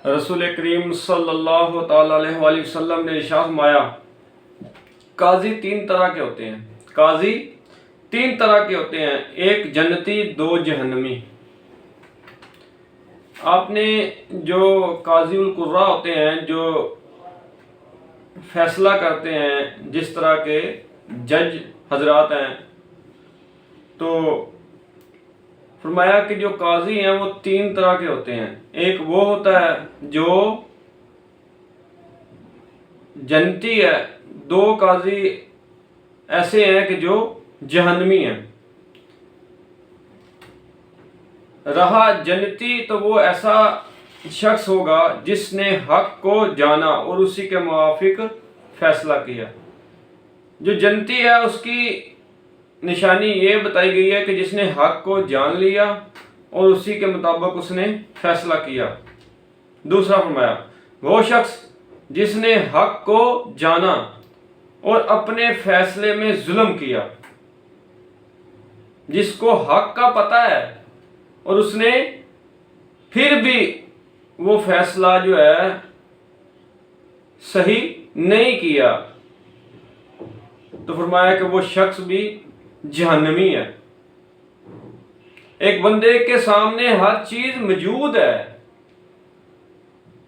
رسول کریم صلی اللہ تعالیٰ علیہ وآلہ وسلم نے ارشاد فرمایا قاضی تین طرح کے ہوتے ہیں. قاضی تین طرح کے ہوتے ہیں، ایک جنتی، دو جہنمی. آپ نے جو قاضی القراء ہوتے ہیں، جو فیصلہ کرتے ہیں، جس طرح کے جج حضرات ہیں، تو فرمایا کہ جو قاضی ہیں وہ تین طرح کے ہوتے ہیں. ایک وہ ہوتا ہے جو جنتی ہے، دو قاضی ایسے ہیں کہ جو جہنمی ہیں. رہا جنتی تو وہ ایسا شخص ہوگا جس نے حق کو جانا اور اسی کے موافق فیصلہ کیا. جو جنتی ہے اس کی نشانی یہ بتائی گئی ہے کہ جس نے حق کو جان لیا اور اسی کے مطابق اس نے فیصلہ کیا. دوسرا فرمایا وہ شخص جس نے حق کو جانا اور اپنے فیصلے میں ظلم کیا. جس کو حق کا پتہ ہے اور اس نے پھر بھی وہ فیصلہ جو ہے صحیح نہیں کیا، تو فرمایا کہ وہ شخص بھی جہنمی ہے. ایک بندے کے سامنے ہر چیز موجود ہے،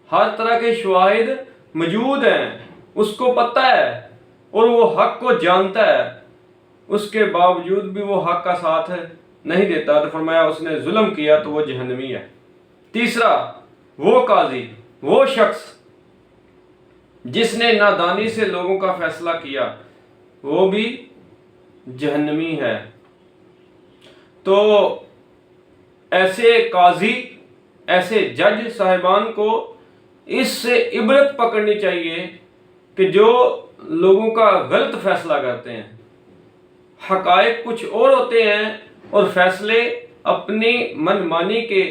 ہر طرح کے شواہد موجود ہیں، اس کو پتہ ہے اور وہ حق کو جانتا ہے، اس کے باوجود بھی وہ حق کا ساتھ نہیں دیتا، تو فرمایا اس نے ظلم کیا تو وہ جہنمی ہے. تیسرا وہ قاضی، وہ شخص جس نے نادانی سے لوگوں کا فیصلہ کیا، وہ بھی جہنمی ہے. تو ایسے قاضی، ایسے جج صاحبان کو اس سے عبرت پکڑنی چاہیے کہ جو لوگوں کا غلط فیصلہ کرتے ہیں. حقائق کچھ اور ہوتے ہیں اور فیصلے اپنی من مانی کے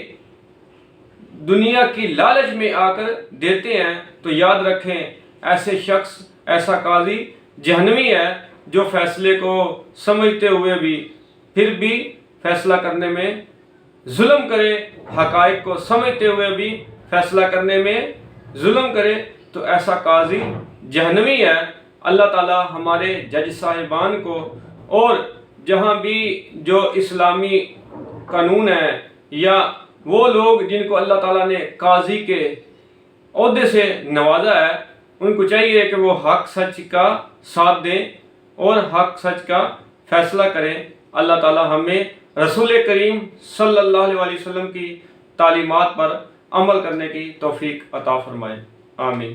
دنیا کی لالچ میں آ کر دیتے ہیں. تو یاد رکھیں ایسے شخص، ایسا قاضی جہنمی ہے جو فیصلے کو سمجھتے ہوئے بھی پھر بھی فیصلہ کرنے میں ظلم کرے، حقائق کو سمجھتے ہوئے بھی فیصلہ کرنے میں ظلم کرے، تو ایسا قاضی جہنمی ہے. اللہ تعالی ہمارے جج صاحبان کو اور جہاں بھی جو اسلامی قانون ہے یا وہ لوگ جن کو اللہ تعالیٰ نے قاضی کے عہدے سے نوازا ہے، ان کو چاہیے کہ وہ حق سچ کا ساتھ دیں اور حق سچ کا فیصلہ کریں. اللہ تعالیٰ ہمیں رسول کریم صلی اللہ علیہ وسلم کی تعلیمات پر عمل کرنے کی توفیق عطا فرمائے. آمین.